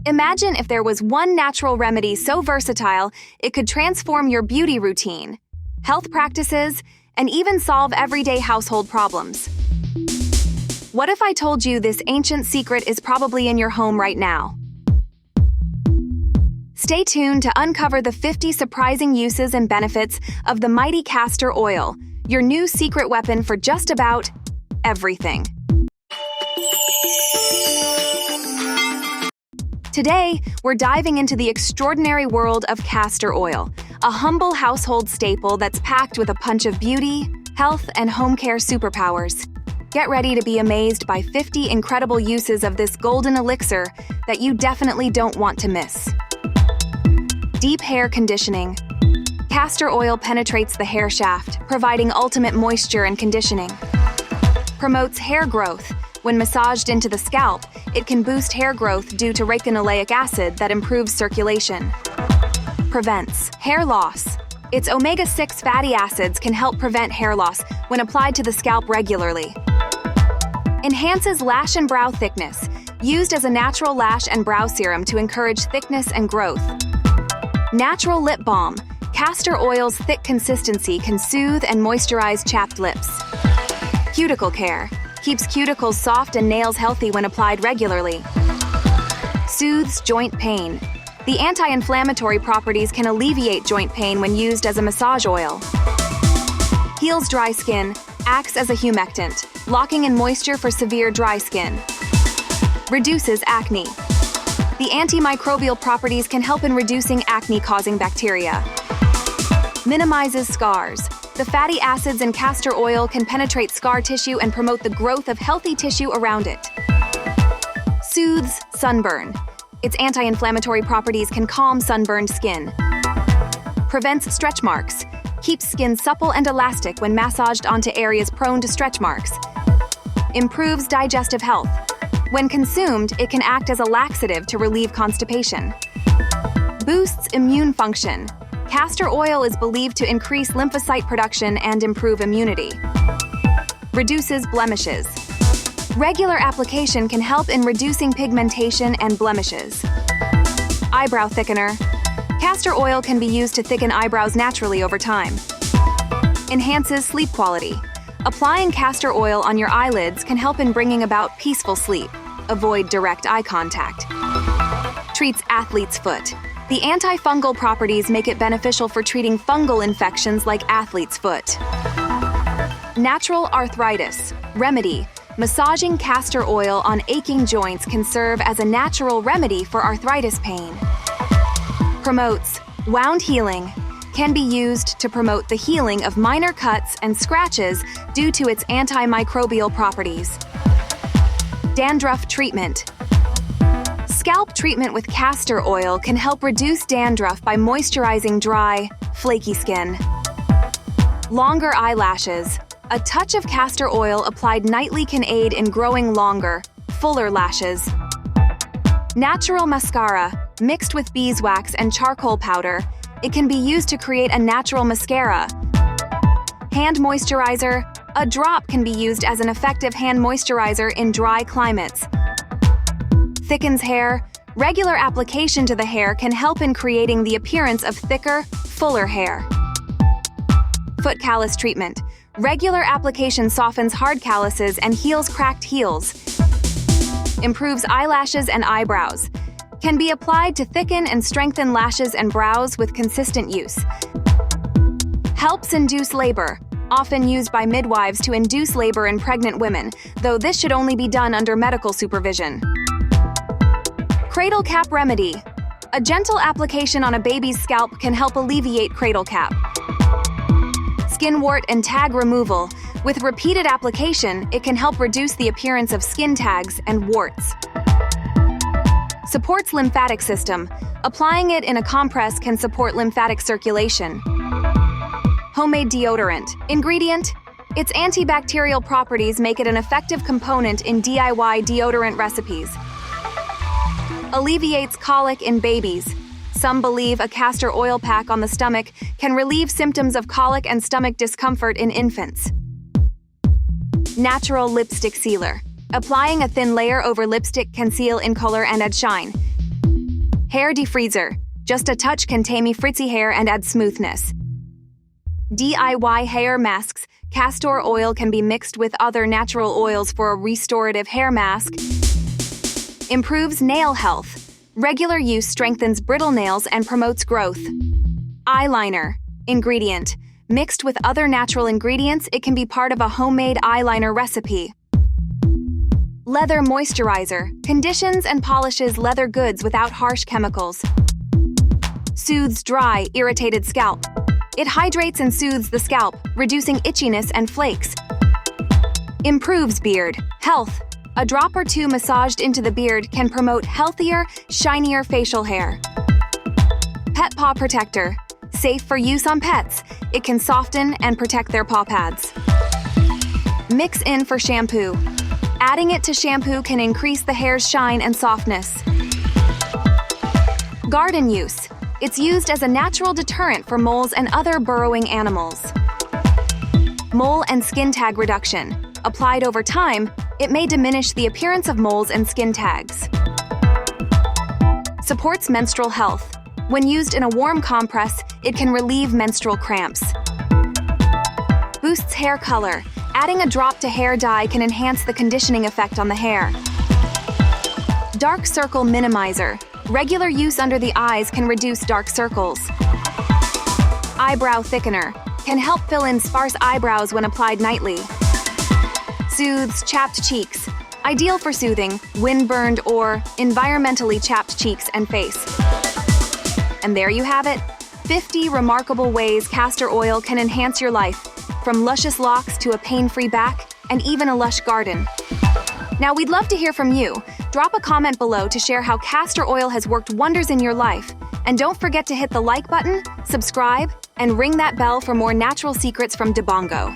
Imagine if there was one natural remedy so versatile it could transform your beauty routine, health practices, and even solve everyday household problems. What if I told you this ancient secret is probably in your home right now? Stay tuned to uncover the 50 surprising uses and benefits of the mighty castor oil, your new secret weapon for just about everything. Today, we're diving into the extraordinary world of castor oil, a humble household staple that's packed with a punch of beauty, health, and home care superpowers. Get ready to be amazed by 50 incredible uses of this golden elixir that you definitely don't want to miss. Deep hair conditioning. Castor oil penetrates the hair shaft, providing ultimate moisture and conditioning. Promotes hair growth. When massaged into the scalp, it can boost hair growth due to retinoic acid that improves circulation. Prevents hair loss. Its omega-6 fatty acids can help prevent hair loss when applied to the scalp regularly. Enhances lash and brow thickness. Used as a natural lash and brow serum to encourage thickness and growth. Natural lip balm. Castor oil's thick consistency can soothe and moisturize chapped lips. Cuticle care. Keeps cuticles soft and nails healthy when applied regularly. Soothes joint pain. The anti-inflammatory properties can alleviate joint pain when used as a massage oil. Heals dry skin. Acts as a humectant, locking in moisture for severe dry skin. Reduces acne. The antimicrobial properties can help in reducing acne-causing bacteria. Minimizes scars. The fatty acids in castor oil can penetrate scar tissue and promote the growth of healthy tissue around it. Soothes sunburn. Its anti-inflammatory properties can calm sunburned skin. Prevents stretch marks. Keeps skin supple and elastic when massaged onto areas prone to stretch marks. Improves digestive health. When consumed, it can act as a laxative to relieve constipation. Boosts immune function. Castor oil is believed to increase lymphocyte production and improve immunity. Reduces blemishes. Regular application can help in reducing pigmentation and blemishes. Eyebrow thickener. Castor oil can be used to thicken eyebrows naturally over time. Enhances sleep quality. Applying castor oil on your eyelids can help in bringing about peaceful sleep. Avoid direct eye contact. Treats athlete's foot. The antifungal properties make it beneficial for treating fungal infections like athlete's foot. Natural arthritis. Remedy. Massaging castor oil on aching joints can serve as a natural remedy for arthritis pain. Promotes wound healing. Can be used to promote the healing of minor cuts and scratches due to its antimicrobial properties. Dandruff treatment. Scalp treatment with castor oil can help reduce dandruff by moisturizing dry, flaky skin. Longer eyelashes. A touch of castor oil applied nightly can aid in growing longer, fuller lashes. Natural mascara. Mixed with beeswax and charcoal powder, it can be used to create a natural mascara. Hand moisturizer. A drop can be used as an effective hand moisturizer in dry climates. Thickens hair. Regular application to the hair can help in creating the appearance of thicker, fuller hair. Foot callus treatment. Regular application softens hard calluses and heals cracked heels. Improves eyelashes and eyebrows. Can be applied to thicken and strengthen lashes and brows with consistent use. Helps induce labor. Often used by midwives to induce labor in pregnant women, though this should only be done under medical supervision. Cradle cap remedy. A gentle application on a baby's scalp can help alleviate cradle cap. Skin wart and tag removal. With repeated application, it can help reduce the appearance of skin tags and warts. Supports lymphatic system. Applying it in a compress can support lymphatic circulation. Homemade deodorant. Ingredient. Its antibacterial properties make it an effective component in DIY deodorant recipes. Alleviates colic in babies. Some believe a castor oil pack on the stomach can relieve symptoms of colic and stomach discomfort in infants. Natural lipstick sealer. Applying a thin layer over lipstick can seal in color and add shine. Hair defreezer. Just a touch can tame frizzy hair and add smoothness. DIY hair masks. Castor oil can be mixed with other natural oils for a restorative hair mask. Improves nail health. Regular use strengthens brittle nails and promotes growth. Eyeliner. Ingredient. Mixed with other natural ingredients, it can be part of a homemade eyeliner recipe. Leather moisturizer. Conditions and polishes leather goods without harsh chemicals. Soothes dry, irritated scalp. It hydrates and soothes the scalp, reducing itchiness and flakes. Improves beard health. A drop or two massaged into the beard can promote healthier, shinier facial hair. Pet paw protector. Safe for use on pets. It can soften and protect their paw pads. Mix in for shampoo. Adding it to shampoo can increase the hair's shine and softness. Garden use. It's used as a natural deterrent for moles and other burrowing animals. Mole and skin tag reduction. Applied over time, it may diminish the appearance of moles and skin tags. Supports menstrual health. When used in a warm compress, it can relieve menstrual cramps. Boosts hair color. Adding a drop to hair dye can enhance the conditioning effect on the hair. Dark circle minimizer. Regular use under the eyes can reduce dark circles. Eyebrow thickener. Can help fill in sparse eyebrows when applied nightly. Soothes chapped cheeks. Ideal for soothing wind-burned or environmentally chapped cheeks and face. And there you have it. 50 remarkable ways castor oil can enhance your life, from luscious locks to a pain-free back, and even a lush garden. Now, we'd love to hear from you. Drop a comment below to share how castor oil has worked wonders in your life. And don't forget to hit the like button, subscribe, and ring that bell for more natural secrets from Debongo.